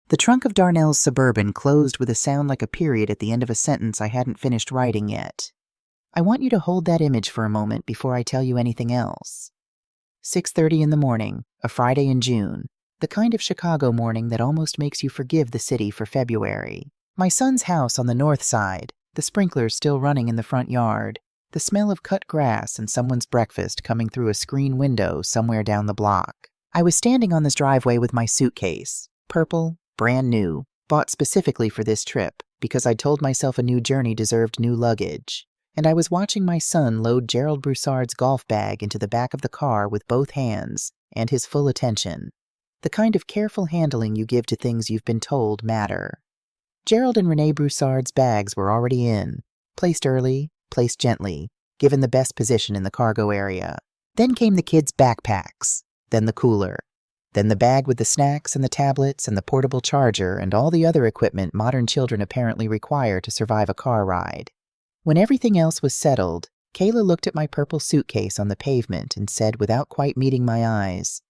The trunk of Darnell's Suburban closed with a sound like a period at the end of a sentence I hadn't finished writing yet. I want you to hold that image for a moment before I tell you anything else. 6:30 in the morning, a Friday in June, the kind of Chicago morning that almost makes you forgive the city for February. My son's house on the north side, the sprinklers still running in the front yard, the smell of cut grass and someone's breakfast coming through a screen window somewhere down the block. I was standing on this driveway with my suitcase, purple, brand new, bought specifically for this trip because I'd told myself a new journey deserved new luggage. And I was watching my son load Gerald Broussard's golf bag into the back of the car with both hands and his full attention. The kind of careful handling you give to things you've been told matter. Gerald and Renee Broussard's bags were already in, placed early, placed gently, given the best position in the cargo area. Then came the kids' backpacks, then the cooler, then the bag with the snacks and the tablets and the portable charger and all the other equipment modern children apparently require to survive a car ride. When everything else was settled, Kayla looked at my purple suitcase on the pavement and said without quite meeting my eyes,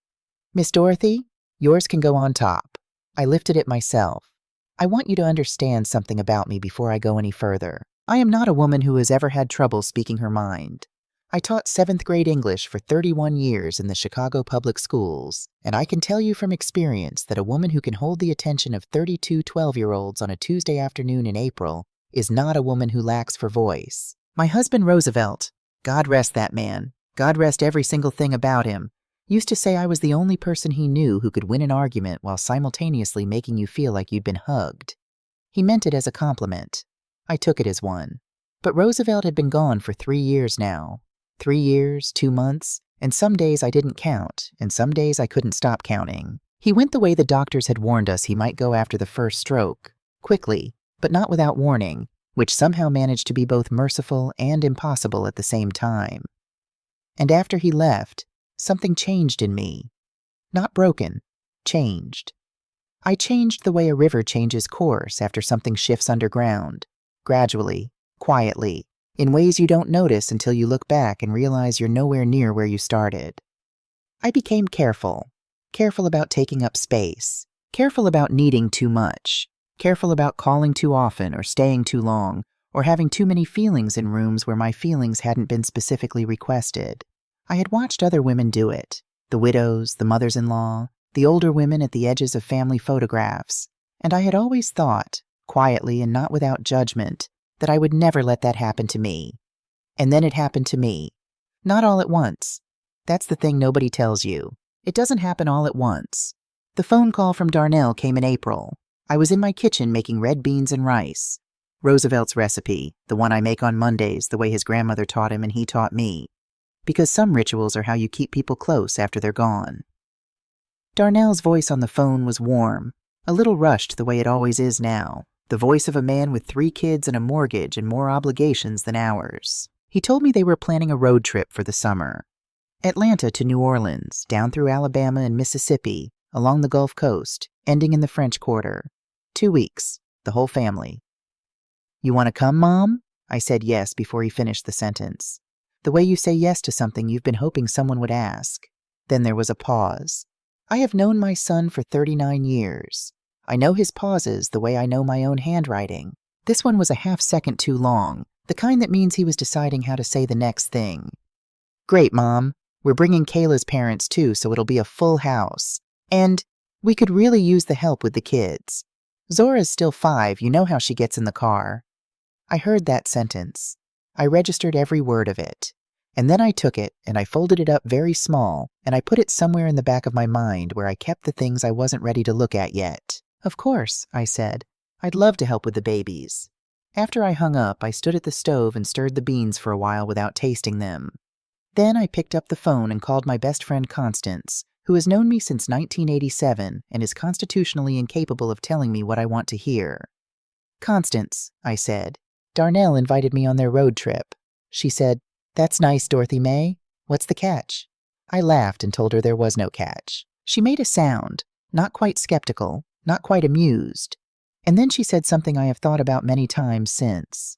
"Miss Dorothy, yours can go on top." I lifted it myself. I want you to understand something about me before I go any further. I am not a woman who has ever had trouble speaking her mind. I taught 7th grade English for 31 years in the Chicago public schools, and I can tell you from experience that a woman who can hold the attention of 32 12-year-olds on a Tuesday afternoon in April is not a woman who lacks for voice. My husband Roosevelt, God rest that man, God rest every single thing about him, used to say I was the only person he knew who could win an argument while simultaneously making you feel like you'd been hugged. He meant it as a compliment. I took it as one. But Roosevelt had been gone for 3 years now. 3 years, 2 months, and some days I didn't count, and some days I couldn't stop counting. He went the way the doctors had warned us he might go after the first stroke, quickly, but not without warning, which somehow managed to be both merciful and impossible at the same time. And after he left, something changed in me. Not broken, changed. I changed the way a river changes course after something shifts underground, gradually, quietly, in ways you don't notice until you look back and realize you're nowhere near where you started. I became careful about taking up space, careful about needing too much, careful about calling too often or staying too long, or having too many feelings in rooms where my feelings hadn't been specifically requested. I had watched other women do it, the widows, the mothers-in-law, the older women at the edges of family photographs, and I had always thought, quietly and not without judgment, that I would never let that happen to me. And then it happened to me. Not all at once. That's the thing nobody tells you. It doesn't happen all at once. The phone call from Darnell came in April. I was in my kitchen making red beans and rice. Roosevelt's recipe, the one I make on Mondays the way his grandmother taught him and he taught me. Because some rituals are how you keep people close after they're gone. Darnell's voice on the phone was warm, a little rushed the way it always is now. The voice of a man with 3 kids and a mortgage and more obligations than ours. He told me they were planning a road trip for the summer. Atlanta to New Orleans, down through Alabama and Mississippi, along the Gulf Coast, ending in the French Quarter. 2 weeks, the whole family. "You want to come, Mom?" I said yes before he finished the sentence. The way you say yes to something you've been hoping someone would ask. Then there was a pause. I have known my son for 39 years. I know his pauses the way I know my own handwriting. This one was a half-second too long, the kind that means he was deciding how to say the next thing. "Great, Mom. We're bringing Kayla's parents too, so it'll be a full house. And we could really use the help with the kids. Zora's still 5, you know how she gets in the car." I heard that sentence. I registered every word of it. And then I took it, and I folded it up very small, and I put it somewhere in the back of my mind where I kept the things I wasn't ready to look at yet. "Of course," I said. "I'd love to help with the babies." After I hung up, I stood at the stove and stirred the beans for a while without tasting them. Then I picked up the phone and called my best friend Constance, who has known me since 1987 and is constitutionally incapable of telling me what I want to hear. "Constance," I said, "Darnell invited me on their road trip." She said, "That's nice, Dorothy May. What's the catch?" I laughed and told her there was no catch. She made a sound, not quite skeptical, not quite amused. And then she said something I have thought about many times since.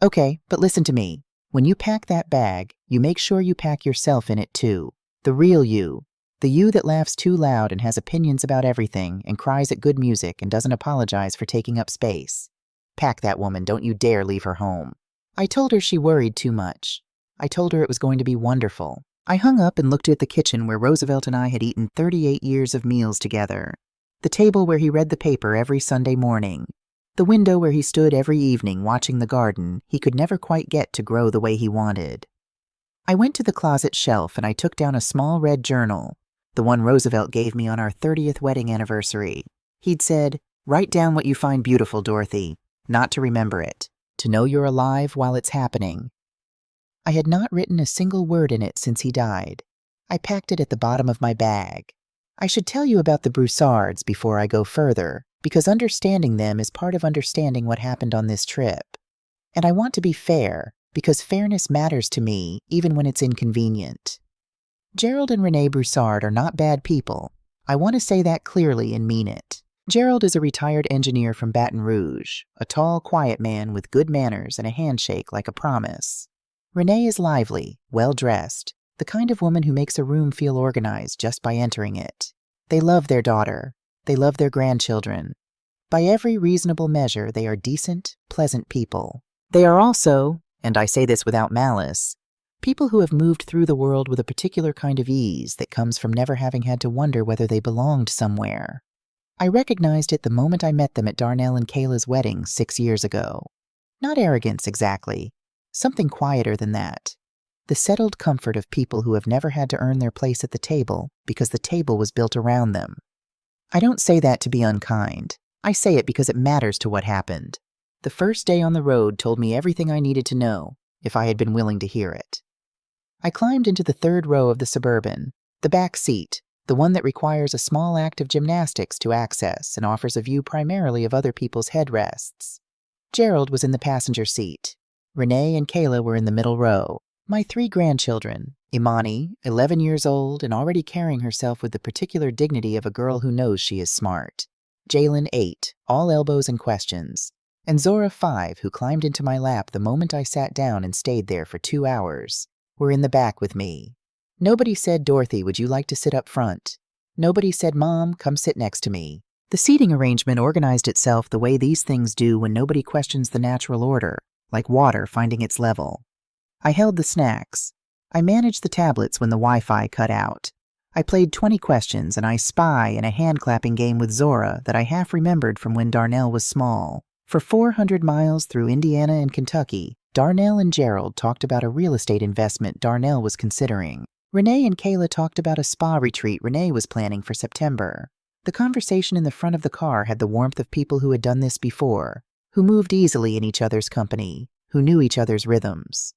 "Okay, but listen to me. When you pack that bag, you make sure you pack yourself in it too. The real you. The you that laughs too loud and has opinions about everything and cries at good music and doesn't apologize for taking up space. Pack that woman, don't you dare leave her home. I told her she worried too much. I told her it was going to be wonderful. I hung up and looked at the kitchen where Roosevelt and I had eaten 38 years of meals together. The table where he read the paper every Sunday morning. The window where he stood every evening watching the garden he could never quite get to grow the way he wanted. I went to the closet shelf and I took down a small red journal, the one Roosevelt gave me on our 30th wedding anniversary. He'd said, "Write down what you find beautiful, Dorothy, not to remember it, to know you're alive while it's happening." I had not written a single word in it since he died. I packed it at the bottom of my bag. I should tell you about the Broussards before I go further, because understanding them is part of understanding what happened on this trip. And I want to be fair, because fairness matters to me, even when it's inconvenient. Gerald and Renee Broussard are not bad people. I want to say that clearly and mean it. Gerald is a retired engineer from Baton Rouge, a tall, quiet man with good manners and a handshake like a promise. Renee is lively, well-dressed, the kind of woman who makes a room feel organized just by entering it. They love their daughter. They love their grandchildren. By every reasonable measure, they are decent, pleasant people. They are also, and I say this without malice, people who have moved through the world with a particular kind of ease that comes from never having had to wonder whether they belonged somewhere. I recognized it the moment I met them at Darnell and Kayla's wedding 6 years ago. Not arrogance exactly. Something quieter than that. The settled comfort of people who have never had to earn their place at the table because the table was built around them. I don't say that to be unkind. I say it because it matters to what happened. The first day on the road told me everything I needed to know, if I had been willing to hear it. I climbed into the third row of the Suburban, the back seat, the one that requires a small act of gymnastics to access and offers a view primarily of other people's headrests. Gerald was in the passenger seat. Renee and Kayla were in the middle row. My 3 grandchildren, Imani, 11 years old and already carrying herself with the particular dignity of a girl who knows she is smart. Jalen, 8, all elbows and questions. And Zora, 5, who climbed into my lap the moment I sat down and stayed there for 2 hours, were in the back with me. Nobody said, "Dorothy, would you like to sit up front?" Nobody said, "Mom, come sit next to me." The seating arrangement organized itself the way these things do when nobody questions the natural order, like water finding its level. I held the snacks. I managed the tablets when the Wi-Fi cut out. I played 20 questions and I spy in a hand-clapping game with Zora that I half remembered from when Darnell was small. For 400 miles through Indiana and Kentucky, Darnell and Gerald talked about a real estate investment Darnell was considering. Renee and Kayla talked about a spa retreat Renee was planning for September. The conversation in the front of the car had the warmth of people who had done this before, who moved easily in each other's company, who knew each other's rhythms.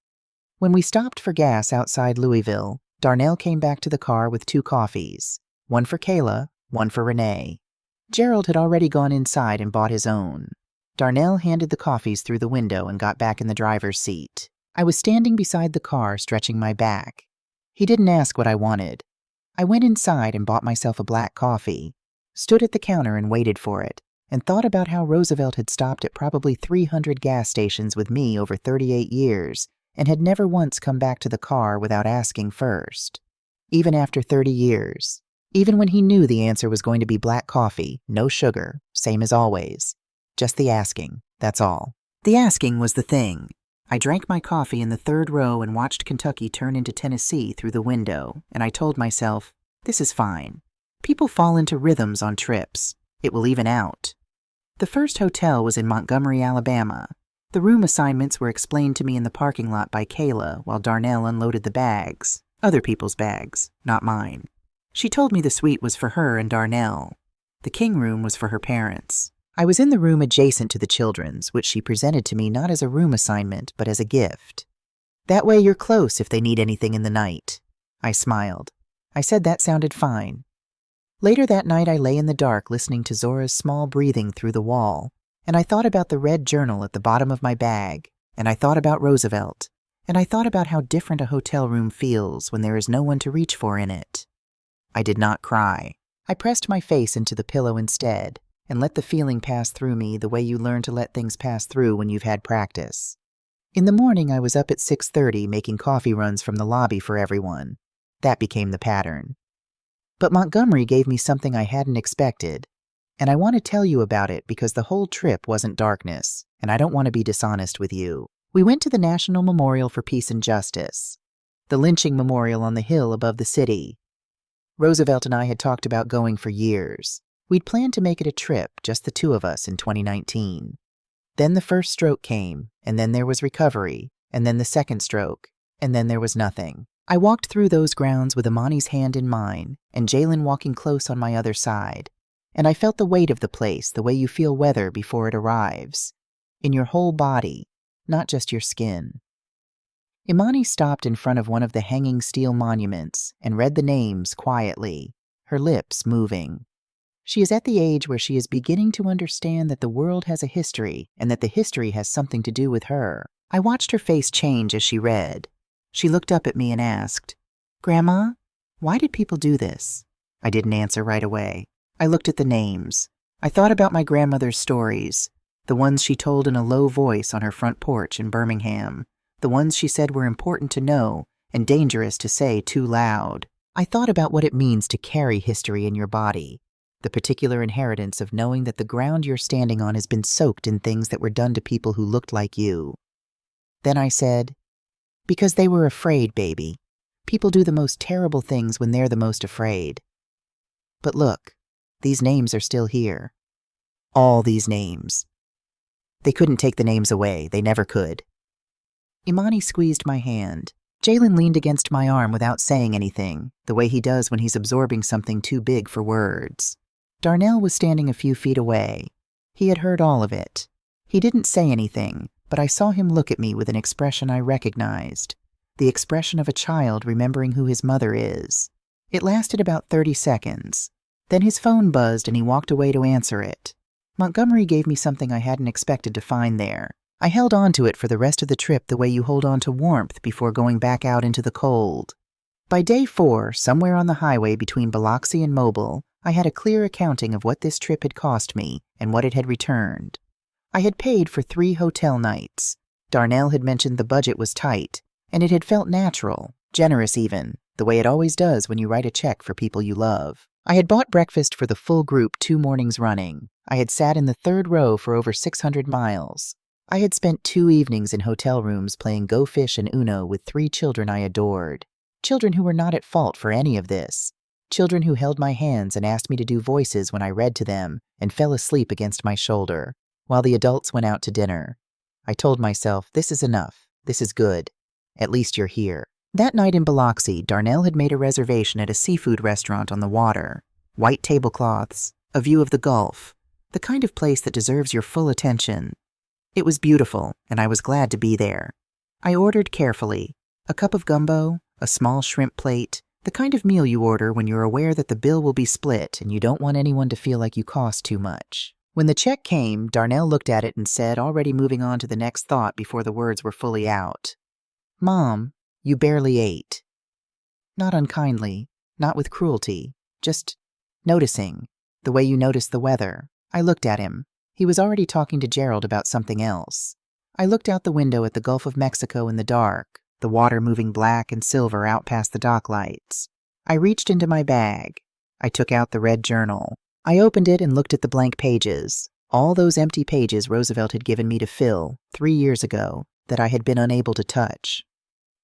When we stopped for gas outside Louisville, Darnell came back to the car with 2 coffees, one for Kayla, one for Renee. Gerald had already gone inside and bought his own. Darnell handed the coffees through the window and got back in the driver's seat. I was standing beside the car, stretching my back. He didn't ask what I wanted. I went inside and bought myself a black coffee, stood at the counter and waited for it, and thought about how Roosevelt had stopped at probably 300 gas stations with me over 38 years and had never once come back to the car without asking first. Even after 30 years. Even when he knew the answer was going to be black coffee, no sugar, same as always. Just the asking, that's all. The asking was the thing. I drank my coffee in the third row and watched Kentucky turn into Tennessee through the window, and I told myself, this is fine. People fall into rhythms on trips. It will even out. The first hotel was in Montgomery, Alabama. The room assignments were explained to me in the parking lot by Kayla while Darnell unloaded the bags. Other people's bags, not mine. She told me the suite was for her and Darnell. The king room was for her parents. I was in the room adjacent to the children's, which she presented to me not as a room assignment, but as a gift. That way you're close if they need anything in the night. I smiled. I said that sounded fine. Later that night I lay in the dark listening to Zora's small breathing through the wall, and I thought about the red journal at the bottom of my bag, and I thought about Roosevelt, and I thought about how different a hotel room feels when there is no one to reach for in it. I did not cry. I pressed my face into the pillow instead, and let the feeling pass through me the way you learn to let things pass through when you've had practice. In the morning, I was up at 6:30 making coffee runs from the lobby for everyone. That became the pattern. But Montgomery gave me something I hadn't expected, and I want to tell you about it because the whole trip wasn't darkness, and I don't want to be dishonest with you. We went to the National Memorial for Peace and Justice, the lynching memorial on the hill above the city. Roosevelt and I had talked about going for years. We'd planned to make it a trip, just the two of us, in 2019. Then the first stroke came, and then there was recovery, and then the second stroke, and then there was nothing. I walked through those grounds with Imani's hand in mine, and Jalen walking close on my other side, and I felt the weight of the place the way you feel weather before it arrives, in your whole body, not just your skin. Imani stopped in front of one of the hanging steel monuments and read the names quietly, her lips moving. She is at the age where she is beginning to understand that the world has a history and that the history has something to do with her. I watched her face change as she read. She looked up at me and asked, "Grandma, why did people do this?" I didn't answer right away. I looked at the names. I thought about my grandmother's stories, the ones she told in a low voice on her front porch in Birmingham, the ones she said were important to know and dangerous to say too loud. I thought about what it means to carry history in your body, the particular inheritance of knowing that the ground you're standing on has been soaked in things that were done to people who looked like you. Then I said, "Because they were afraid, baby. People do the most terrible things when they're the most afraid. But look, these names are still here. All these names. They couldn't take the names away. They never could." Imani squeezed my hand. Jalen leaned against my arm without saying anything, the way he does when he's absorbing something too big for words. Darnell was standing a few feet away. He had heard all of it. He didn't say anything, but I saw him look at me with an expression I recognized, the expression of a child remembering who his mother is. It lasted about 30 seconds. Then his phone buzzed and he walked away to answer it. Montgomery gave me something I hadn't expected to find there. I held on to it for the rest of the trip the way you hold on to warmth before going back out into the cold. By day 4, somewhere on the highway between Biloxi and Mobile, I had a clear accounting of what this trip had cost me and what it had returned. I had paid for 3 hotel nights. Darnell had mentioned the budget was tight, and it had felt natural, generous even, the way it always does when you write a check for people you love. I had bought breakfast for the full group 2 mornings running. I had sat in the 3rd row for over 600 miles. I had spent 2 evenings in hotel rooms playing Go Fish and Uno with 3 children I adored. Children who were not at fault for any of this. Children who held my hands and asked me to do voices when I read to them and fell asleep against my shoulder, while the adults went out to dinner. I told myself, this is enough. This is good. At least you're here. That night in Biloxi, Darnell had made a reservation at a seafood restaurant on the water. White tablecloths, a view of the Gulf, the kind of place that deserves your full attention. It was beautiful, and I was glad to be there. I ordered carefully. A cup of gumbo, a small shrimp plate, the kind of meal you order when you're aware that the bill will be split and you don't want anyone to feel like you cost too much. When the check came, Darnell looked at it and said, already moving on to the next thought before the words were fully out, "Mom, you barely ate." Not unkindly, not with cruelty, just noticing, the way you notice the weather. I looked at him. He was already talking to Gerald about something else. I looked out the window at the Gulf of Mexico in the dark, the water moving black and silver out past the dock lights. I reached into my bag. I took out the red journal. I opened it and looked at the blank pages, all those empty pages Roosevelt had given me to fill 3 years ago that I had been unable to touch.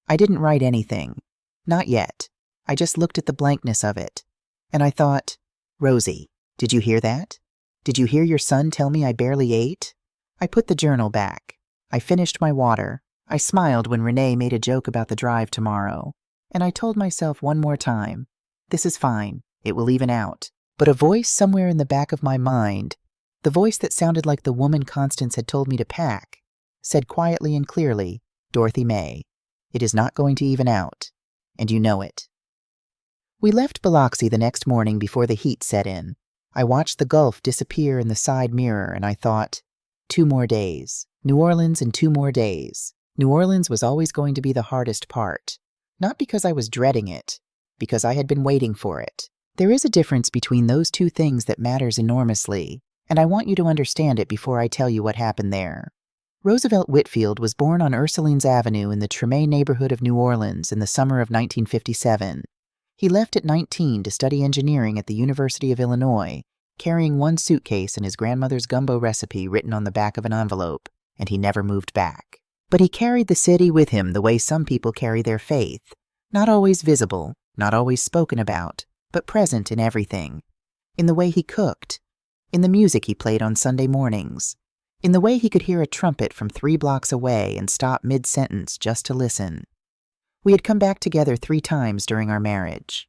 I didn't write anything. Not yet. I just looked at the blankness of it. And I thought, Rosie, did you hear that? Did you hear your son tell me I barely ate? I put the journal back. I finished my water. I smiled when Renee made a joke about the drive tomorrow. And I told myself one more time, this is fine. It will even out. But a voice somewhere in the back of my mind, the voice that sounded like the woman Constance had told me to pack, said quietly and clearly, Dorothy May, it is not going to even out. And you know it. We left Biloxi the next morning before the heat set in. I watched the Gulf disappear in the side mirror and I thought, 2 more days. New Orleans in 2 more days. New Orleans was always going to be the hardest part. Not because I was dreading it, because I had been waiting for it. There is a difference between those 2 things that matters enormously, and I want you to understand it before I tell you what happened there. Roosevelt Whitfield was born on Ursulines Avenue in the Treme neighborhood of New Orleans in the summer of 1957. He left at 19 to study engineering at the University of Illinois, carrying one suitcase and his grandmother's gumbo recipe written on the back of an envelope, and he never moved back. But he carried the city with him the way some people carry their faith, not always visible, not always spoken about, but present in everything. In the way he cooked, in the music he played on Sunday mornings, in the way he could hear a trumpet from 3 blocks away and stop mid-sentence just to listen. We had come back together 3 times during our marriage.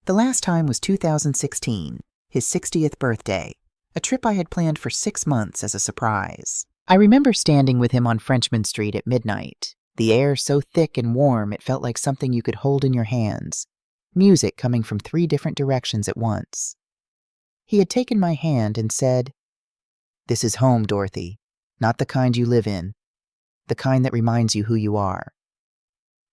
The last time was 2016, his 60th birthday, a trip I had planned for 6 months as a surprise. I remember standing with him on Frenchman Street at midnight, the air so thick and warm it felt like something you could hold in your hands, music coming from 3 different directions at once. He had taken my hand and said, "This is home, Dorothy, not the kind you live in, the kind that reminds you who you are."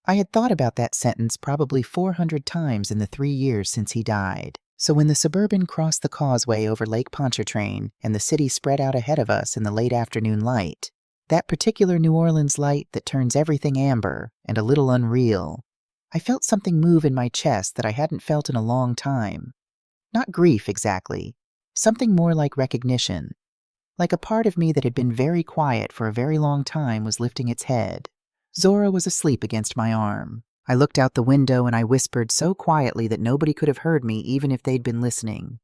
I had thought about that sentence probably 400 times in the 3 years since he died. So when the Suburban crossed the causeway over Lake Pontchartrain and the city spread out ahead of us in the late afternoon light, that particular New Orleans light that turns everything amber and a little unreal, I felt something move in my chest that I hadn't felt in a long time. Not grief exactly, something more like recognition, like a part of me that had been very quiet for a very long time was lifting its head. Zora was asleep against my arm. I looked out the window and I whispered so quietly that nobody could have heard me even if they'd been listening.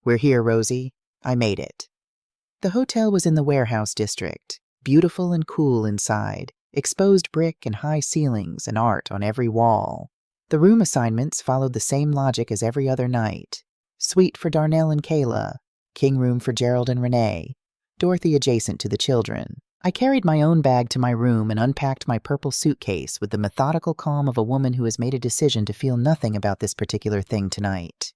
"We're here, Rosie. I made it." The hotel was in the warehouse district, beautiful and cool inside, exposed brick and high ceilings and art on every wall. The room assignments followed the same logic as every other night. Suite for Darnell and Kayla, king room for Gerald and Renee, Dorothy adjacent to the children. I carried my own bag to my room and unpacked my purple suitcase with the methodical calm of a woman who has made a decision to feel nothing about this particular thing tonight.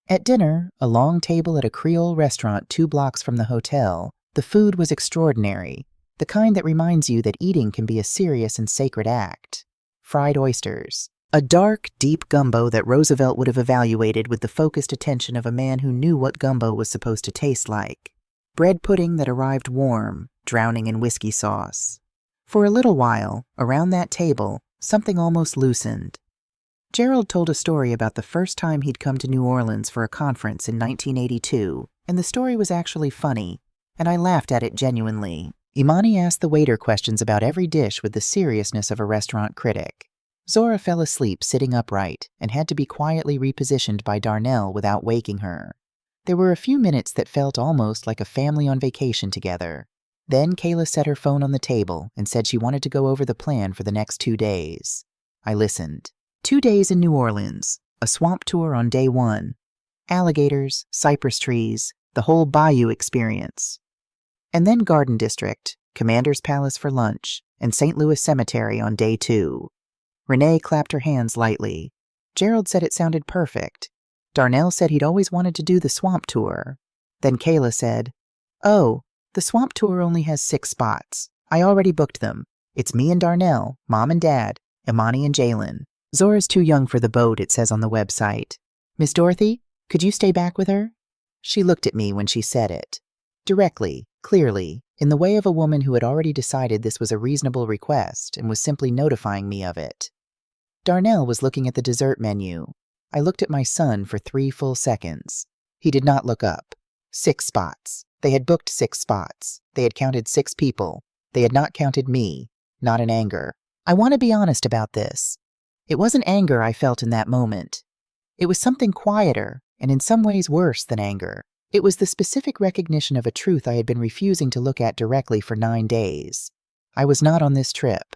At dinner, a long table at a Creole restaurant 2 blocks from the hotel, the food was extraordinary, the kind that reminds you that eating can be a serious and sacred act. Fried oysters. A dark, deep gumbo that Roosevelt would have evaluated with the focused attention of a man who knew what gumbo was supposed to taste like. Bread pudding that arrived warm, drowning in whiskey sauce. For a little while, around that table, something almost loosened. Gerald told a story about the first time he'd come to New Orleans for a conference in 1982, and the story was actually funny, and I laughed at it genuinely. Imani asked the waiter questions about every dish with the seriousness of a restaurant critic. Zora fell asleep sitting upright and had to be quietly repositioned by Darnell without waking her. There were a few minutes that felt almost like a family on vacation together. Then Kayla set her phone on the table and said she wanted to go over the plan for the next 2 days. I listened. 2 days in New Orleans, a swamp tour on day 1, alligators, cypress trees, the whole bayou experience. And then Garden District, Commander's Palace for lunch, and St. Louis Cemetery on day 2. Renee clapped her hands lightly. Gerald said it sounded perfect. Darnell said he'd always wanted to do the swamp tour. Then Kayla said, "Oh, the swamp tour only has 6 spots. I already booked them. It's me and Darnell, Mom and Dad, Imani and Jalen. Zora's too young for the boat, it says on the website. Miss Dorothy, could you stay back with her?" She looked at me when she said it. Directly, clearly, in the way of a woman who had already decided this was a reasonable request and was simply notifying me of it. Darnell was looking at the dessert menu. I looked at my son for 3 full seconds. He did not look up. 6 spots. They had booked 6 spots. They had counted 6 people. They had not counted me, not in anger. I want to be honest about this. It wasn't anger I felt in that moment. It was something quieter, and in some ways worse than anger. It was the specific recognition of a truth I had been refusing to look at directly for 9 days. I was not on this trip.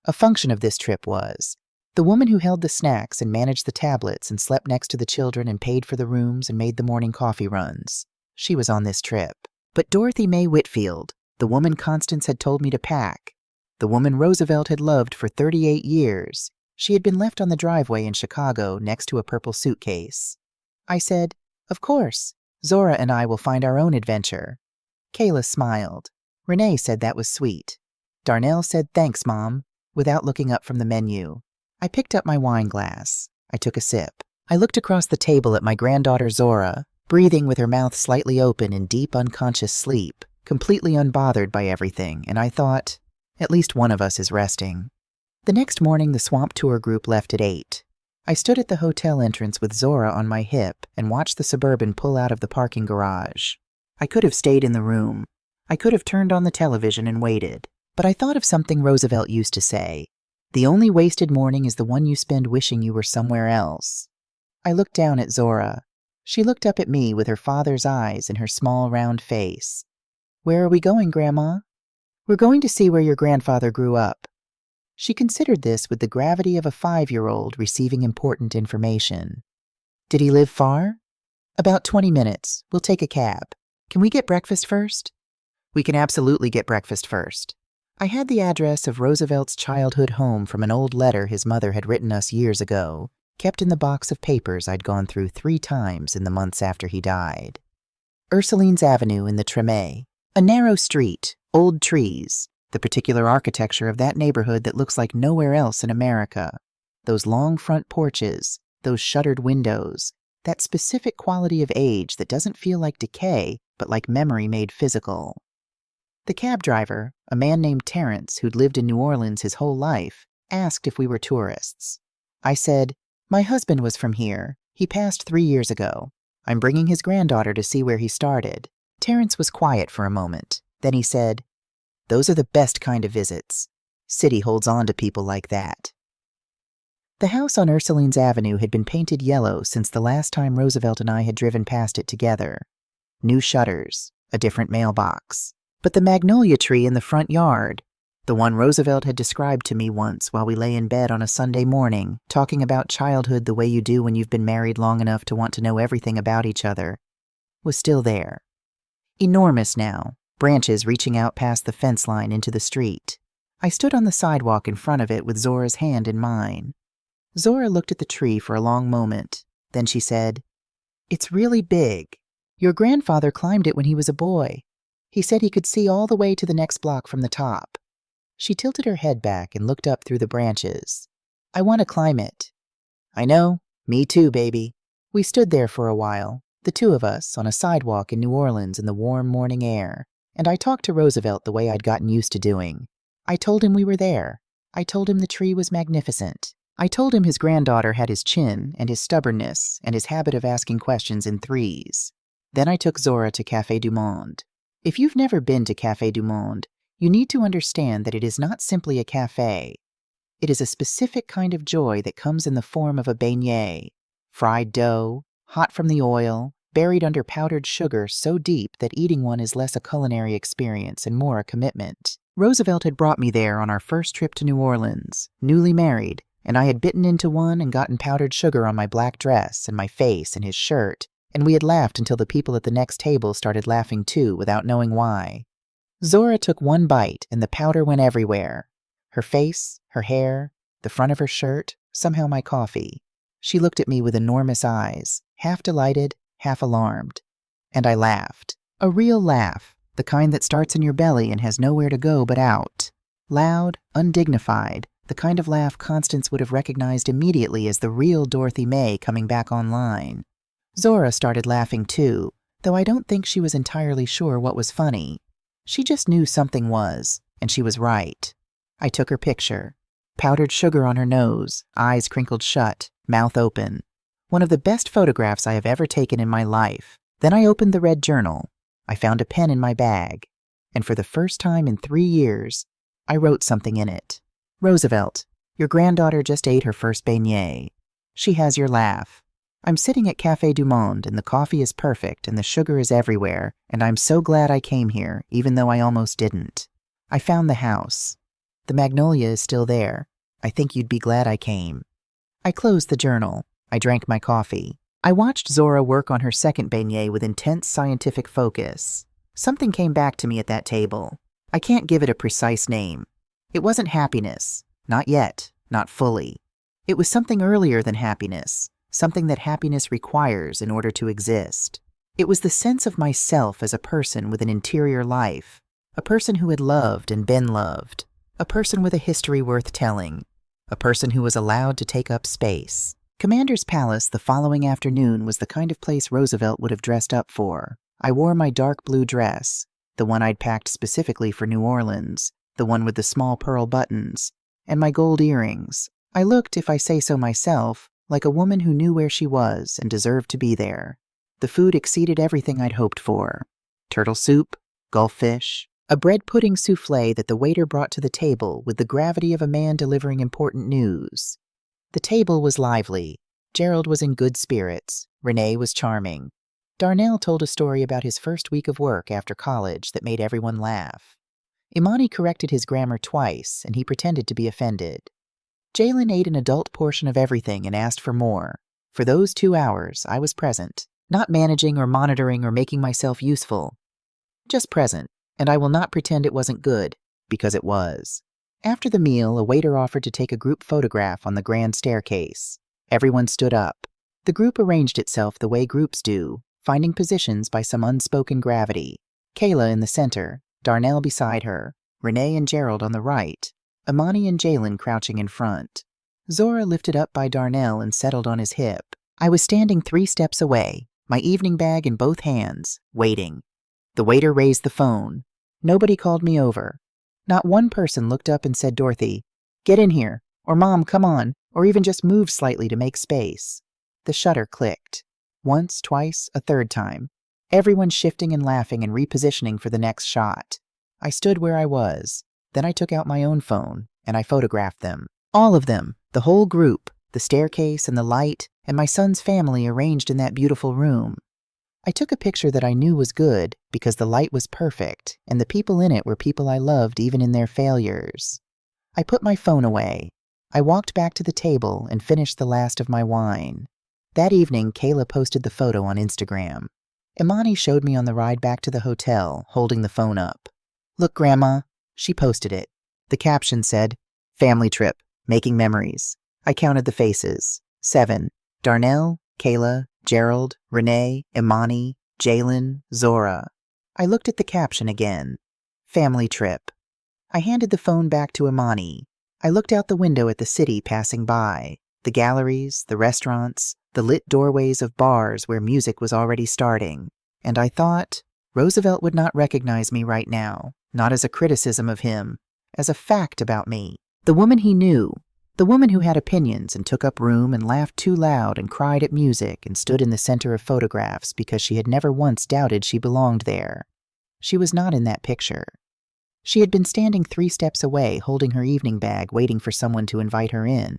A function of this trip was the woman who held the snacks and managed the tablets and slept next to the children and paid for the rooms and made the morning coffee runs. She was on this trip. But Dorothy Mae Whitfield, the woman Constance had told me to pack, the woman Roosevelt had loved for 38 years, she had been left on the driveway in Chicago next to a purple suitcase. I said, "Of course, Zora and I will find our own adventure." Kayla smiled. Renee said that was sweet. Darnell said, "Thanks, Mom," without looking up from the menu. I picked up my wine glass. I took a sip. I looked across the table at my granddaughter Zora, breathing with her mouth slightly open in deep unconscious sleep, completely unbothered by everything, and I thought, at least one of us is resting. The next morning, the swamp tour group left at 8. I stood at the hotel entrance with Zora on my hip and watched the Suburban pull out of the parking garage. I could have stayed in the room. I could have turned on the television and waited. But I thought of something Roosevelt used to say. The only wasted morning is the one you spend wishing you were somewhere else. I looked down at Zora. She looked up at me with her father's eyes in her small, round face. Where are we going, Grandma? We're going to see where your grandfather grew up. She considered this with the gravity of a 5-year-old receiving important information. Did he live far? About 20 minutes. We'll take a cab. Can we get breakfast first? We can absolutely get breakfast first. I had the address of Roosevelt's childhood home from an old letter his mother had written us years ago, kept in the box of papers I'd gone through 3 times in the months after he died. Ursuline's Avenue in the Treme. A narrow street, old trees, the particular architecture of that neighborhood that looks like nowhere else in America. Those long front porches, those shuttered windows, that specific quality of age that doesn't feel like decay, but like memory made physical. The cab driver, a man named Terrence who'd lived in New Orleans his whole life, asked if we were tourists. I said, "My husband was from here. He passed 3 years ago. I'm bringing his granddaughter to see where he started." Terrence was quiet for a moment. Then he said, "Those are the best kind of visits. City holds on to people like that." The house on Ursuline's Avenue had been painted yellow since the last time Roosevelt and I had driven past it together. New shutters, a different mailbox. But the magnolia tree in the front yard, the one Roosevelt had described to me once while we lay in bed on a Sunday morning, talking about childhood the way you do when you've been married long enough to want to know everything about each other, was still there. Enormous now, branches reaching out past the fence line into the street. I stood on the sidewalk in front of it with Zora's hand in mine. Zora looked at the tree for a long moment. Then she said, "It's really big. Your grandfather climbed it when he was a boy. He said he could see all the way to the next block from the top." She tilted her head back and looked up through the branches. "I want to climb it." "I know. Me too, baby." We stood there for a while, the 2 of us, on a sidewalk in New Orleans in the warm morning air, and I talked to Roosevelt the way I'd gotten used to doing. I told him we were there. I told him the tree was magnificent. I told him his granddaughter had his chin and his stubbornness and his habit of asking questions in threes. Then I took Zora to Café du Monde. If you've never been to Café du Monde, you need to understand that it is not simply a café. It is a specific kind of joy that comes in the form of a beignet, fried dough, hot from the oil, buried under powdered sugar so deep that eating one is less a culinary experience and more a commitment. Roosevelt had brought me there on our first trip to New Orleans, newly married, and I had bitten into one and gotten powdered sugar on my black dress and my face and his shirt, and we had laughed until the people at the next table started laughing too without knowing why. Zora took one bite and the powder went everywhere. Her face, her hair, the front of her shirt, somehow my coffee. She looked at me with enormous eyes, half delighted, half alarmed. And I laughed. A real laugh, the kind that starts in your belly and has nowhere to go but out. Loud, undignified, the kind of laugh Constance would have recognized immediately as the real Dorothy May coming back online. Zora started laughing too, though I don't think she was entirely sure what was funny. She just knew something was, and she was right. I took her picture. Powdered sugar on her nose, eyes crinkled shut, mouth open. One of the best photographs I have ever taken in my life. Then I opened the red journal. I found a pen in my bag. And for the first time in 3 years, I wrote something in it. "Roosevelt, your granddaughter just ate her first beignet. She has your laugh. I'm sitting at Café du Monde, and the coffee is perfect, and the sugar is everywhere, and I'm so glad I came here, even though I almost didn't. I found the house. The magnolia is still there. I think you'd be glad I came." I closed the journal. I drank my coffee. I watched Zora work on her second beignet with intense scientific focus. Something came back to me at that table. I can't give it a precise name. It wasn't happiness. Not yet. Not fully. It was something earlier than happiness. Something that happiness requires in order to exist. It was the sense of myself as a person with an interior life, a person who had loved and been loved, a person with a history worth telling, a person who was allowed to take up space. Commander's Palace the following afternoon was the kind of place Roosevelt would have dressed up for. I wore my dark blue dress, the one I'd packed specifically for New Orleans, the one with the small pearl buttons, and my gold earrings. I looked, if I say so myself, like a woman who knew where she was and deserved to be there. The food exceeded everything I'd hoped for. Turtle soup, Gulf fish, a bread pudding souffle that the waiter brought to the table with the gravity of a man delivering important news. The table was lively. Gerald was in good spirits. Renee was charming. Darnell told a story about his first week of work after college that made everyone laugh. Imani corrected his grammar twice, and he pretended to be offended. Jalen ate an adult portion of everything and asked for more. For those 2 hours, I was present, not managing or monitoring or making myself useful. Just present, and I will not pretend it wasn't good, because it was. After the meal, a waiter offered to take a group photograph on the grand staircase. Everyone stood up. The group arranged itself the way groups do, finding positions by some unspoken gravity. Kayla in the center, Darnell beside her, Renee and Gerald on the right, Imani and Jalen crouching in front. Zora lifted up by Darnell and settled on his hip. I was standing 3 steps away, my evening bag in both hands, waiting. The waiter raised the phone. Nobody called me over. Not one person looked up and said, "Dorothy, get in here," or "Mom, come on," or even just move slightly to make space. The shutter clicked. Once, twice, a third time. Everyone shifting and laughing and repositioning for the next shot. I stood where I was. Then I took out my own phone, and I photographed them. All of them, the whole group, the staircase and the light, and my son's family arranged in that beautiful room. I took a picture that I knew was good because the light was perfect, and the people in it were people I loved even in their failures. I put my phone away. I walked back to the table and finished the last of my wine. That evening, Kayla posted the photo on Instagram. Imani showed me on the ride back to the hotel, holding the phone up. "Look, Grandma." She posted it. The caption said, "Family trip, making memories." I counted the faces. 7. Darnell, Kayla, Gerald, Renee, Imani, Jalen, Zora. I looked at the caption again. Family trip. I handed the phone back to Imani. I looked out the window at the city passing by, the galleries, the restaurants, the lit doorways of bars where music was already starting, and I thought, Roosevelt would not recognize me right now, not as a criticism of him, as a fact about me. The woman he knew, the woman who had opinions and took up room and laughed too loud and cried at music and stood in the center of photographs because she had never once doubted she belonged there. She was not in that picture. She had been standing 3 steps away, holding her evening bag, waiting for someone to invite her in.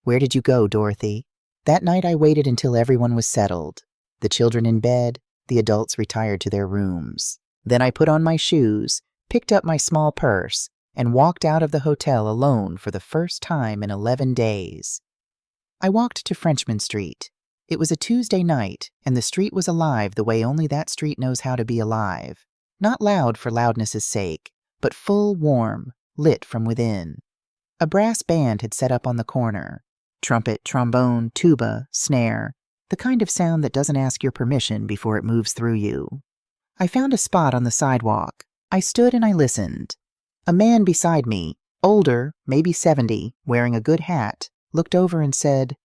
"Where did you go, Dorothy?" That night I waited until everyone was settled, the children in bed, the adults retired to their rooms. Then I put on my shoes, picked up my small purse, and walked out of the hotel alone for the first time in 11 days. I walked to Frenchman Street. It was a Tuesday night, and the street was alive the way only that street knows how to be alive. Not loud for loudness' sake, but full, warm, lit from within. A brass band had set up on the corner. Trumpet, trombone, tuba, snare, the kind of sound that doesn't ask your permission before it moves through you. I found a spot on the sidewalk. I stood and I listened. A man beside me, older, maybe 70, wearing a good hat, looked over and said,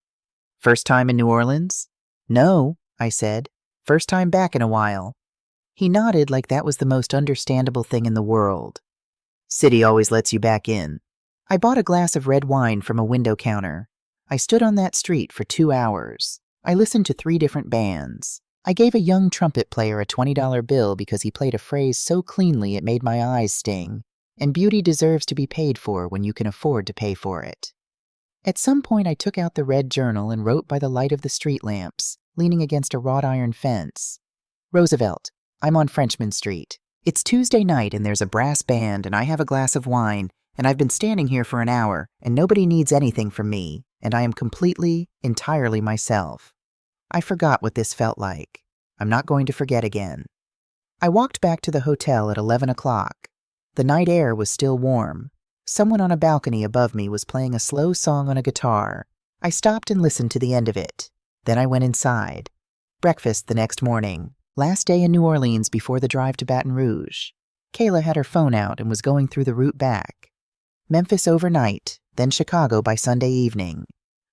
"First time in New Orleans?" "No," I said. "First time back in a while." He nodded like that was the most understandable thing in the world. "City always lets you back in." I bought a glass of red wine from a window counter. I stood on that street for 2 hours. I listened to 3 different bands. I gave a young trumpet player a $20 bill because he played a phrase so cleanly it made my eyes sting. And beauty deserves to be paid for when you can afford to pay for it. At some point I took out the red journal and wrote by the light of the street lamps, leaning against a wrought iron fence. "Roosevelt, I'm on Frenchman Street. It's Tuesday night and there's a brass band and I have a glass of wine and I've been standing here for an hour and nobody needs anything from me and I am completely, entirely myself. I forgot what this felt like. I'm not going to forget again." I walked back to the hotel at 11 o'clock. The night air was still warm. Someone on a balcony above me was playing a slow song on a guitar. I stopped and listened to the end of it. Then I went inside. Breakfast the next morning. Last day in New Orleans before the drive to Baton Rouge. Kayla had her phone out and was going through the route back. Memphis overnight, then Chicago by Sunday evening.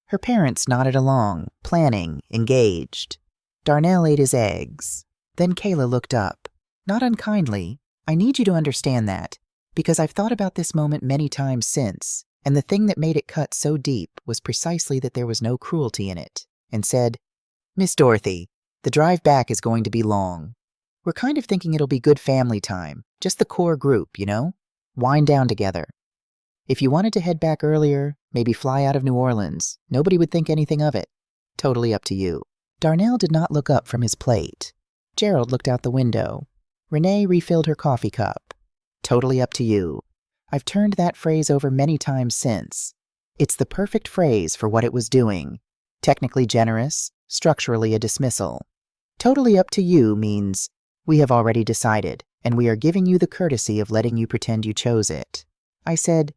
Her parents nodded along, planning, engaged. Darnell ate his eggs. Then Kayla looked up. Not unkindly. "I need you to understand that, because I've thought about this moment many times since, And the thing that made it cut so deep was precisely that there was no cruelty in it, and said, "Miss Dorothy, the drive back is going to be long. We're kind of thinking it'll be good family time, just the core group, you know? Wind down together. If you wanted to head back earlier, maybe fly out of New Orleans, nobody would think anything of it. Totally up to you." Darnell did not look up from his plate. Gerald looked out the window. Renee refilled her coffee cup. Totally up to you. I've turned that phrase over many times since. It's the perfect phrase for what it was doing. Technically generous, structurally a dismissal. Totally up to you means, we have already decided, and we are giving you the courtesy of letting you pretend you chose it. I said,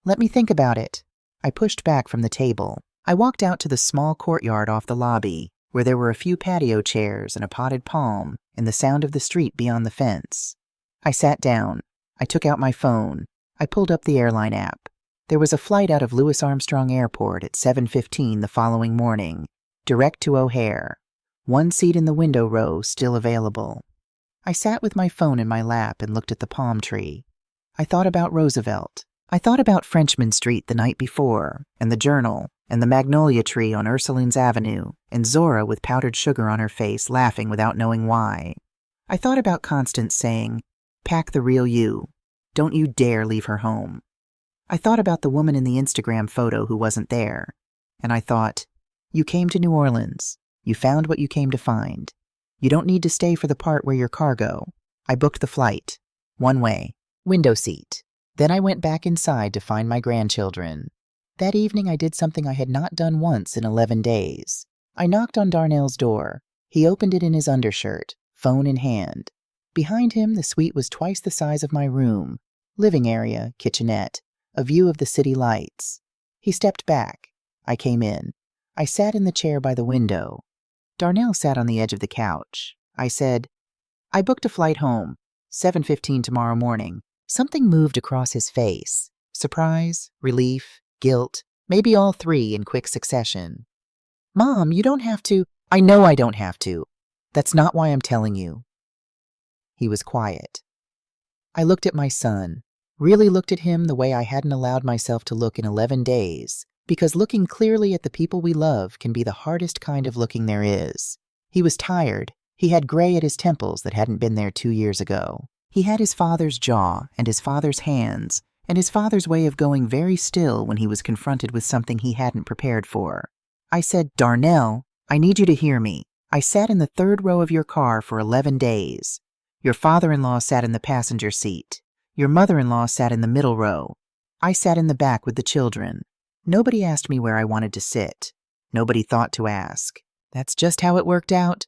"Let me think about it." I pushed back from the table. I walked out to the small courtyard off the lobby, where there were a few patio chairs and a potted palm and the sound of the street beyond the fence. I sat down. I took out my phone. I pulled up the airline app. There was a flight out of Louis Armstrong Airport at 7:15 the following morning, direct to O'Hare. One seat in the window row still available. I sat with my phone in my lap and looked at the palm tree. I thought about Roosevelt. I thought about Frenchman Street the night before, and the Journal, and the magnolia tree on Ursulines Avenue, and Zora with powdered sugar on her face laughing without knowing why. I thought about Constance saying, "Pack the real you. Don't you dare leave her home." I thought about the woman in the Instagram photo who wasn't there. And I thought, you came to New Orleans. You found what you came to find. You don't need to stay for the part where your cargo. I booked the flight. One way. Window seat. Then I went back inside to find my grandchildren. That evening I did something I had not done once in 11 days. I knocked on Darnell's door. He opened it in his undershirt, phone in hand. Behind him, the suite was twice the size of my room. Living area, kitchenette, a view of the city lights. He stepped back. I came in. I sat in the chair by the window. Darnell sat on the edge of the couch. I said, "I booked a flight home. 7:15 tomorrow morning." Something moved across his face. Surprise, relief, guilt, maybe all three in quick succession. "Mom, you don't have to." "I know I don't have to. That's not why I'm telling you." He was quiet. I looked at my son, really looked at him the way I hadn't allowed myself to look in 11 days, because looking clearly at the people we love can be the hardest kind of looking there is. He was tired. He had gray at his temples that hadn't been there 2 years ago. He had his father's jaw and his father's hands and his father's way of going very still when he was confronted with something he hadn't prepared for. I said, "Darnell, I need you to hear me. I sat in the third row of your car for 11 days. Your father-in-law sat in the passenger seat. Your mother-in-law sat in the middle row. I sat in the back with the children. Nobody asked me where I wanted to sit. Nobody thought to ask. That's just how it worked out.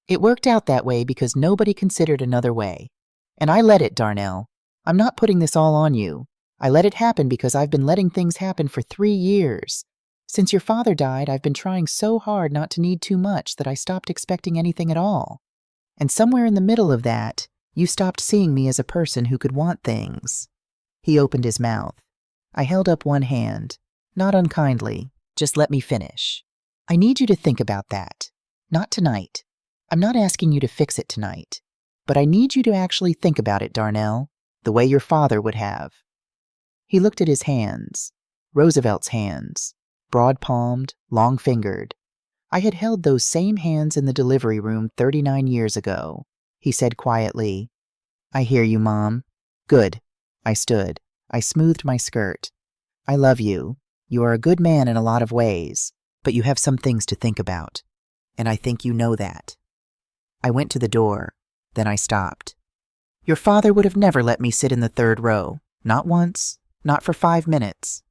It worked out that way because nobody considered another way. And I let it, Darnell. I'm not putting this all on you. I let it happen because I've been letting things happen for 3 years. Since your father died, I've been trying so hard not to need too much that I stopped expecting anything at all. And somewhere in the middle of that, you stopped seeing me as a person who could want things." He opened his mouth. I held up one hand. Not unkindly. Just let me finish. I need you to think about that. Not tonight. I'm not asking you to fix it tonight. But I need you to actually think about it, Darnell, the way your father would have. He looked at his hands. Roosevelt's hands. Broad-palmed, long-fingered. I had held those same hands in the delivery room 39 years ago. He said quietly, "I hear you, Mom." "Good." I stood. I smoothed my skirt. "I love you. You are a good man in a lot of ways, but you have some things to think about. And I think you know that." I went to the door. Then I stopped. "Your father would have never let me sit in the third row. Not once. Not for 5 minutes."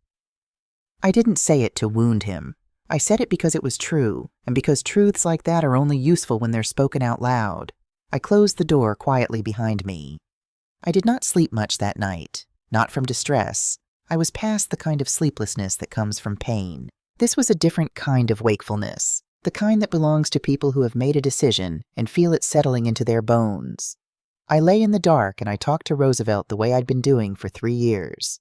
I didn't say it to wound him. I said it because it was true, and because truths like that are only useful when they're spoken out loud. I closed the door quietly behind me. I did not sleep much that night. Not from distress. I was past the kind of sleeplessness that comes from pain. This was a different kind of wakefulness. The kind that belongs to people who have made a decision and feel it settling into their bones. I lay in the dark and I talked to Roosevelt the way I'd been doing for 3 years.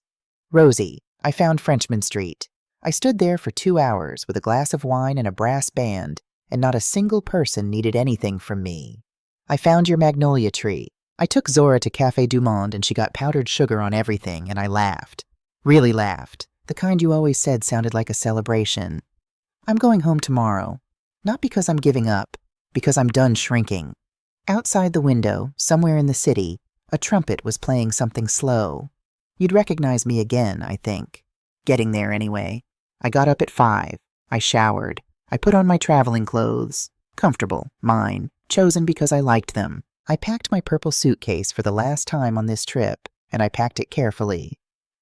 "Rosie, I found Frenchman Street. I stood there for 2 hours with a glass of wine and a brass band, and not a single person needed anything from me. I found your magnolia tree. I took Zora to Café du Monde and she got powdered sugar on everything, and I laughed. Really laughed. The kind you always said sounded like a celebration. I'm going home tomorrow. Not because I'm giving up, because I'm done shrinking. Outside the window, somewhere in the city, a trumpet was playing something slow. You'd recognize me again, I think. Getting there anyway. I got up at 5. I showered. I put on my traveling clothes. Comfortable, mine, chosen because I liked them. I packed my purple suitcase for the last time on this trip, and I packed it carefully.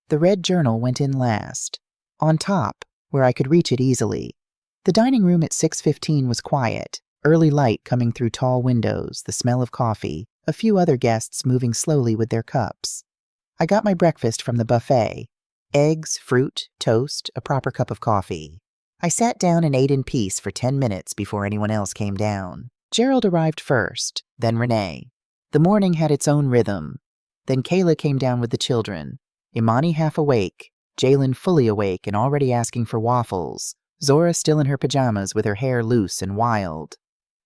The red journal went in last, on top, where I could reach it easily. The dining room at 6:15 was quiet, early light coming through tall windows, the smell of coffee, a few other guests moving slowly with their cups. I got my breakfast from the buffet. Eggs, fruit, toast, a proper cup of coffee. I sat down and ate in peace for 10 minutes before anyone else came down. Gerald arrived first, then Renee. The morning had its own rhythm. Then Kayla came down with the children. Imani half awake, Jalen fully awake and already asking for waffles, Zora still in her pajamas with her hair loose and wild.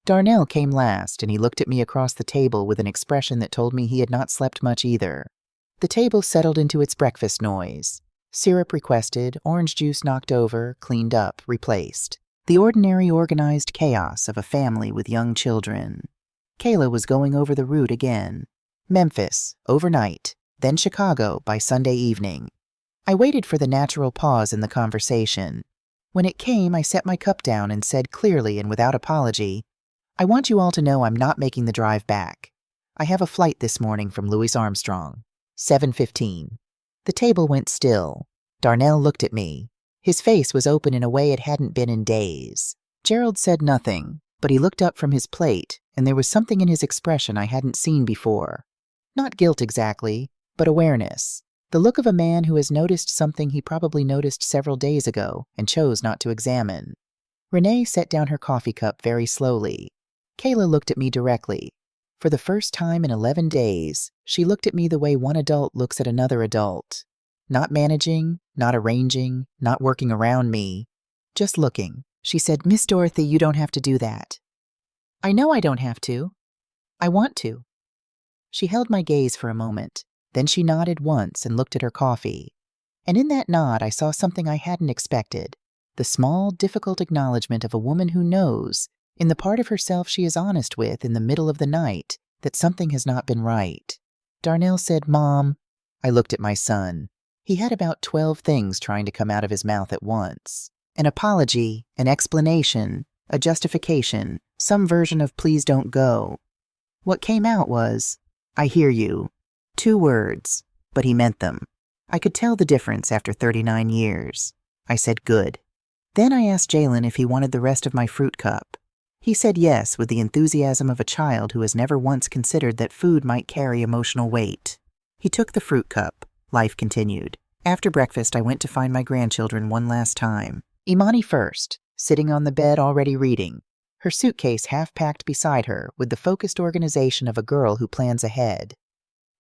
Darnell came last, and he looked at me across the table with an expression that told me he had not slept much either. The table settled into its breakfast noise. Syrup requested, orange juice knocked over, cleaned up, replaced. The ordinary organized chaos of a family with young children. Kayla was going over the route again. Memphis, overnight, then Chicago by Sunday evening. I waited for the natural pause in the conversation. When it came, I set my cup down and said clearly and without apology, I want you all to know I'm not making the drive back. I have a flight this morning from Louis Armstrong. 7:15. The table went still. Darnell looked at me. His face was open in a way it hadn't been in days. Gerald said nothing, but he looked up from his plate, and there was something in his expression I hadn't seen before. Not guilt exactly, but awareness. The look of a man who has noticed something he probably noticed several days ago and chose not to examine. Renee set down her coffee cup very slowly. Kayla looked at me directly. For the first time in 11 days, she looked at me the way one adult looks at another adult. Not managing, not arranging, not working around me. Just looking. She said, Miss Dorothy, you don't have to do that. I know I don't have to. I want to. She held my gaze for a moment. Then she nodded once and looked at her coffee. And in that nod, I saw something I hadn't expected. The small, difficult acknowledgement of a woman who knows, in the part of herself she is honest with in the middle of the night, that something has not been right. Darnell said, Mom. I looked at my son. He had about 12 things trying to come out of his mouth at once. An apology, an explanation, a justification, some version of please don't go. What came out was, I hear you. 2 words, but he meant them. I could tell the difference after 39 years. I said good. Then I asked Jalen if he wanted the rest of my fruit cup. He said yes with the enthusiasm of a child who has never once considered that food might carry emotional weight. He took the fruit cup. Life continued. After breakfast, I went to find my grandchildren one last time. Imani first, sitting on the bed already reading, her suitcase half packed beside her with the focused organization of a girl who plans ahead.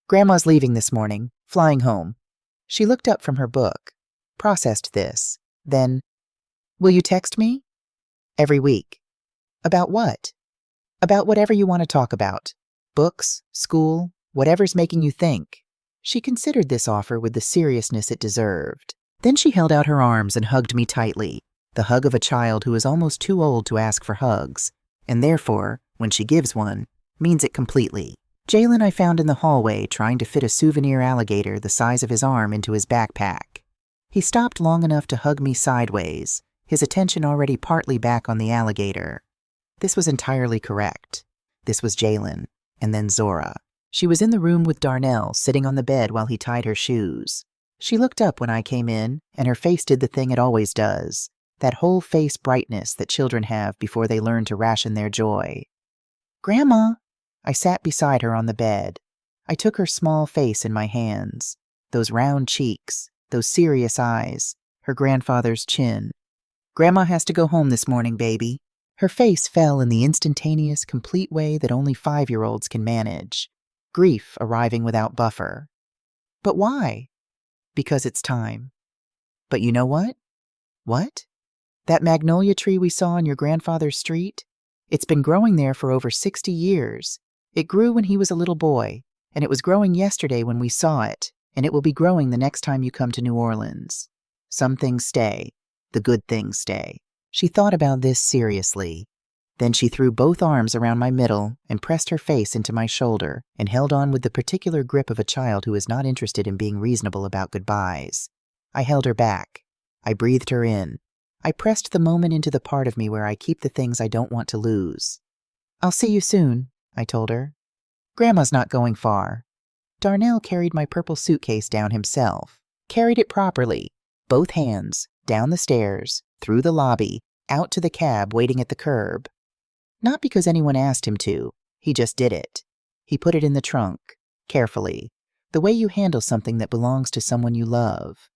Grandma's leaving this morning, flying home. She looked up from her book, processed this, then, will you text me? Every week. About what? About whatever you want to talk about. Books, school, whatever's making you think. She considered this offer with the seriousness it deserved. Then she held out her arms and hugged me tightly, the hug of a child who is almost too old to ask for hugs, and therefore, when she gives one, means it completely. Jalen I found in the hallway trying to fit a souvenir alligator the size of his arm into his backpack. He stopped long enough to hug me sideways, his attention already partly back on the alligator. This was entirely correct. This was Jalen, and then Zora. She was in the room with Darnell, sitting on the bed while he tied her shoes. She looked up when I came in, and her face did the thing it always does, that whole face brightness that children have before they learn to ration their joy. Grandma! I sat beside her on the bed. I took her small face in my hands, those round cheeks, those serious eyes, her grandfather's chin. Grandma has to go home this morning, baby. Her face fell in the instantaneous, complete way that only 5-year-olds can manage. Grief arriving without buffer. But why? Because it's time. But you know what? What? That magnolia tree we saw on your grandfather's street? It's been growing there for over 60 years. It grew when he was a little boy, and it was growing yesterday when we saw it, and it will be growing the next time you come to New Orleans. Some things stay. The good things stay. She thought about this seriously. Then she threw both arms around my middle and pressed her face into my shoulder and held on with the particular grip of a child who is not interested in being reasonable about goodbyes. I held her back. I breathed her in. I pressed the moment into the part of me where I keep the things I don't want to lose. "I'll see you soon," I told her. "Grandma's not going far." Darnell carried my purple suitcase down himself. Carried it properly. Both hands, down the stairs, through the lobby, out to the cab waiting at the curb. Not because anyone asked him to. He just did it. He put it in the trunk, carefully, the way you handle something that belongs to someone you love.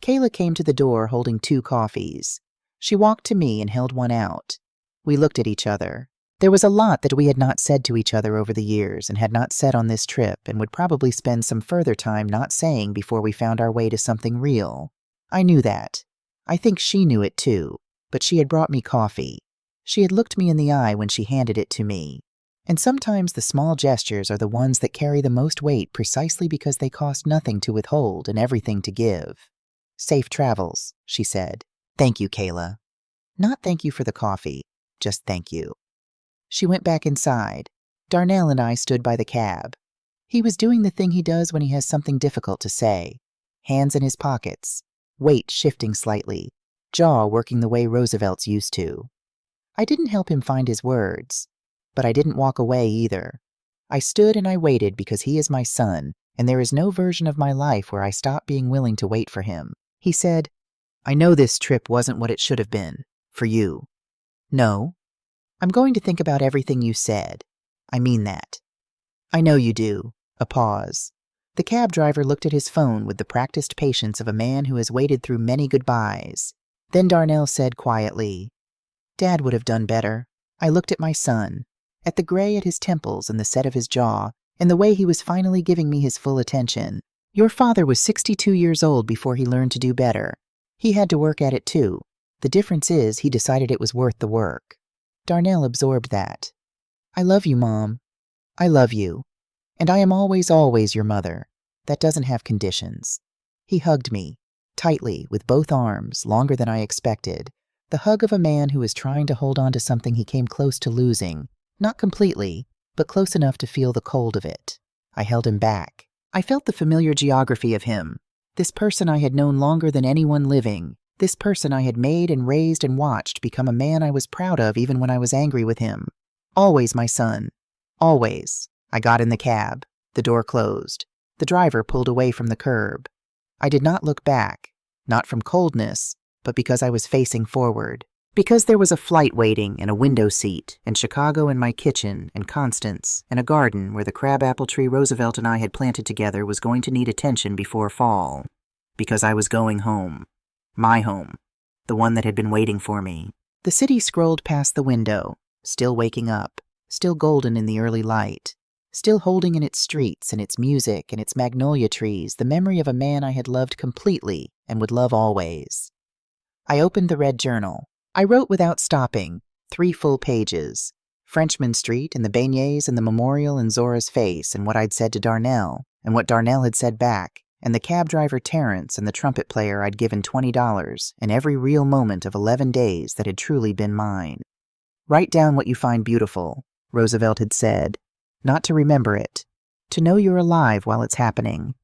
Kayla came to the door holding 2 coffees. She walked to me and held one out. We looked at each other. There was a lot that we had not said to each other over the years and had not said on this trip and would probably spend some further time not saying before we found our way to something real. I knew that. I think she knew it too, but she had brought me coffee. She had looked me in the eye when she handed it to me. And sometimes the small gestures are the ones that carry the most weight precisely because they cost nothing to withhold and everything to give. "Safe travels," she said. "Thank you, Kayla." Not thank you for the coffee, just thank you. She went back inside. Darnell and I stood by the cab. He was doing the thing he does when he has something difficult to say. Hands in his pockets, weight shifting slightly, jaw working the way Roosevelt's used to. I didn't help him find his words, but I didn't walk away either. I stood and I waited because he is my son, and there is no version of my life where I stop being willing to wait for him. He said, "I know this trip wasn't what it should have been, for you." "No. I'm going to think about everything you said. I mean that." "I know you do." A pause. The cab driver looked at his phone with the practiced patience of a man who has waited through many goodbyes. Then Darnell said quietly, "Dad would have done better." I looked at my son, at the gray at his temples and the set of his jaw, and the way he was finally giving me his full attention. "Your father was 62 years old before he learned to do better. He had to work at it too. The difference is he decided it was worth the work." Darnell absorbed that. "I love you, Mom. I love you. And I am always, always your mother. That doesn't have conditions." He hugged me, tightly, with both arms, longer than I expected. The hug of a man who is trying to hold on to something he came close to losing. Not completely, but close enough to feel the cold of it. I held him back. I felt the familiar geography of him. This person I had known longer than anyone living. This person I had made and raised and watched become a man I was proud of even when I was angry with him. Always my son. Always. I got in the cab. The door closed. The driver pulled away from the curb. I did not look back, not from coldness, but because I was facing forward. Because there was a flight waiting and a window seat, and Chicago and my kitchen, and Constance, and a garden where the crabapple tree Roosevelt and I had planted together was going to need attention before fall. Because I was going home. My home. The one that had been waiting for me. The city scrolled past the window, still waking up, still golden in the early light, still holding in its streets and its music and its magnolia trees the memory of a man I had loved completely and would love always. I opened the red journal. I wrote without stopping, 3 full pages. Frenchman Street and the beignets and the memorial and Zora's face and what I'd said to Darnell and what Darnell had said back and the cab driver Terrence and the trumpet player I'd given $20 and every real moment of 11 days that had truly been mine. "Write down what you find beautiful," Roosevelt had said. "Not to remember it. To know you're alive while it's happening."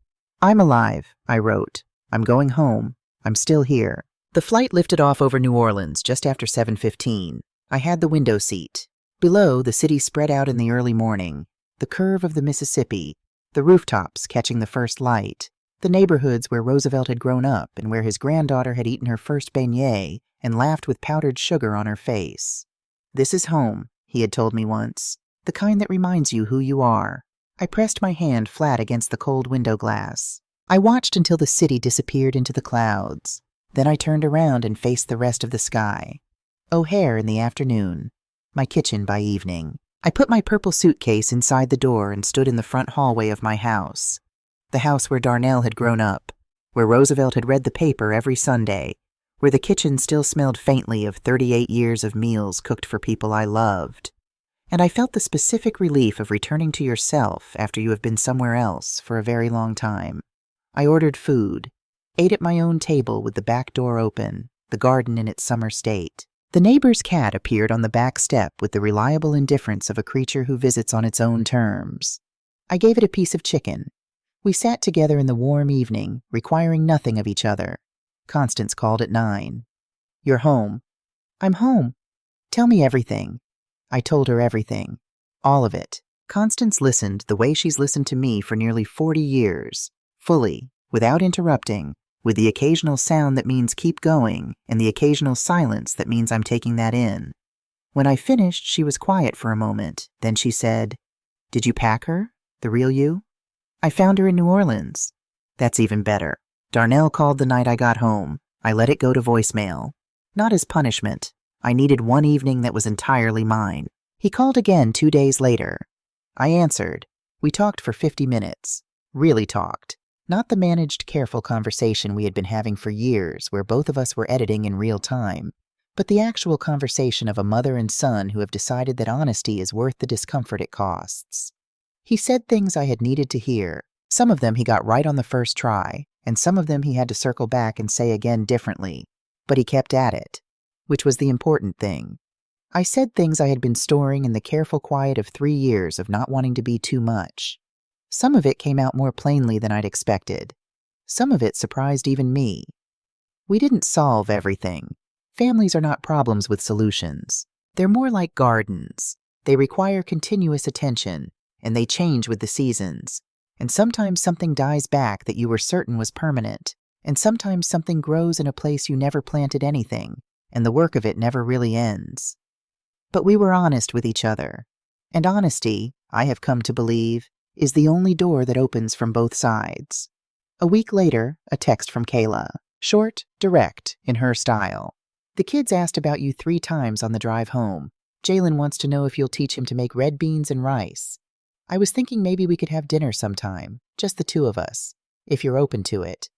"I'm alive," I wrote. "I'm going home. I'm still here." The flight lifted off over New Orleans just after 7:15. I had the window seat. Below, the city spread out in the early morning, the curve of the Mississippi, the rooftops catching the first light, the neighborhoods where Roosevelt had grown up and where his granddaughter had eaten her first beignet and laughed with powdered sugar on her face. "This is home," he had told me once, "the kind that reminds you who you are." I pressed my hand flat against the cold window glass. I watched until the city disappeared into the clouds. Then I turned around and faced the rest of the sky. O'Hare in the afternoon. My kitchen by evening. I put my purple suitcase inside the door and stood in the front hallway of my house. The house where Darnell had grown up, where Roosevelt had read the paper every Sunday, where the kitchen still smelled faintly of 38 years of meals cooked for people I loved. And I felt the specific relief of returning to yourself after you have been somewhere else for a very long time. I ordered food. Ate at my own table with the back door open, the garden in its summer state. The neighbor's cat appeared on the back step with the reliable indifference of a creature who visits on its own terms. I gave it a piece of chicken. We sat together in the warm evening, requiring nothing of each other. Constance called at 9. "You're home." "I'm home. Tell me everything." I told her everything. All of it. Constance listened the way she's listened to me for nearly 40 years, fully, without interrupting, with the occasional sound that means keep going and the occasional silence that means I'm taking that in. When I finished, she was quiet for a moment. Then she said, "Did you pack her? The real you?" "I found her in New Orleans." "That's even better. Darnell called the night I got home. I let it go to voicemail. Not as punishment. I needed one evening that was entirely mine. He called again 2 days later. I answered. We talked for 50 minutes. Really talked. Not the managed, careful conversation we had been having for years where both of us were editing in real time, but the actual conversation of a mother and son who have decided that honesty is worth the discomfort it costs. He said things I had needed to hear. Some of them he got right on the first try, and some of them he had to circle back and say again differently, but he kept at it, which was the important thing. I said things I had been storing in the careful quiet of 3 years of not wanting to be too much. Some of it came out more plainly than I'd expected. Some of it surprised even me. We didn't solve everything. Families are not problems with solutions. They're more like gardens. They require continuous attention, and they change with the seasons. And sometimes something dies back that you were certain was permanent, and sometimes something grows in a place you never planted anything, and the work of it never really ends. But we were honest with each other. And honesty, I have come to believe, is the only door that opens from both sides. A week later, a text from Kayla. Short, direct, in her style. "The kids asked about you 3 times on the drive home. Jalen wants to know if you'll teach him to make red beans and rice. I was thinking maybe we could have dinner sometime, just the 2 of us, if you're open to it."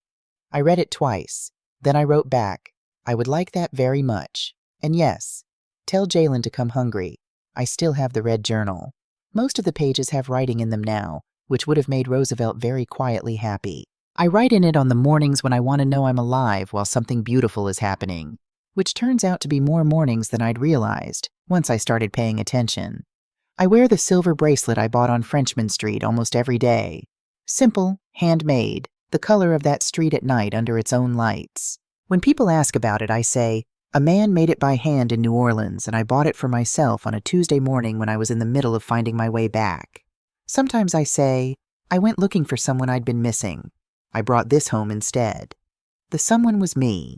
I read it twice. Then I wrote back, "I would like that very much. And yes, tell Jalen to come hungry. I still have the red journal." Most of the pages have writing in them now, which would have made Roosevelt very quietly happy. I write in it on the mornings when I want to know I'm alive while something beautiful is happening, which turns out to be more mornings than I'd realized once I started paying attention. I wear the silver bracelet I bought on Frenchman Street almost every day. Simple, handmade, the color of that street at night under its own lights. When people ask about it, I say, "A man made it by hand in New Orleans, and I bought it for myself on a Tuesday morning when I was in the middle of finding my way back." Sometimes I say, "I went looking for someone I'd been missing. I brought this home instead." The someone was me.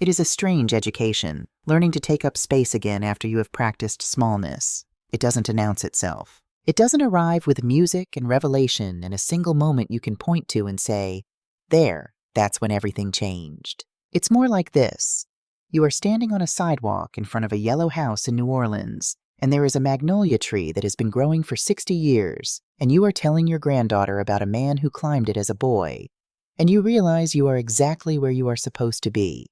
It is a strange education, learning to take up space again after you have practiced smallness. It doesn't announce itself. It doesn't arrive with music and revelation and a single moment you can point to and say, "There, that's when everything changed." It's more like this. You are standing on a sidewalk in front of a yellow house in New Orleans, and there is a magnolia tree that has been growing for 60 years, and you are telling your granddaughter about a man who climbed it as a boy, and you realize you are exactly where you are supposed to be,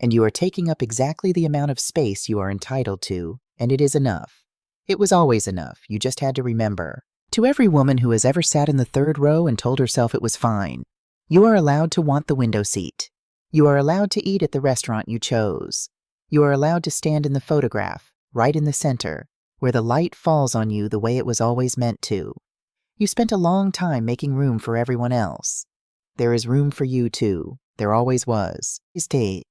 and you are taking up exactly the amount of space you are entitled to, and it is enough. It was always enough, you just had to remember. To every woman who has ever sat in the 3rd row and told herself it was fine, you are allowed to want the window seat. You are allowed to eat at the restaurant you chose. You are allowed to stand in the photograph, right in the center, where the light falls on you the way it was always meant to. You spent a long time making room for everyone else. There is room for you, too. There always was. Stay.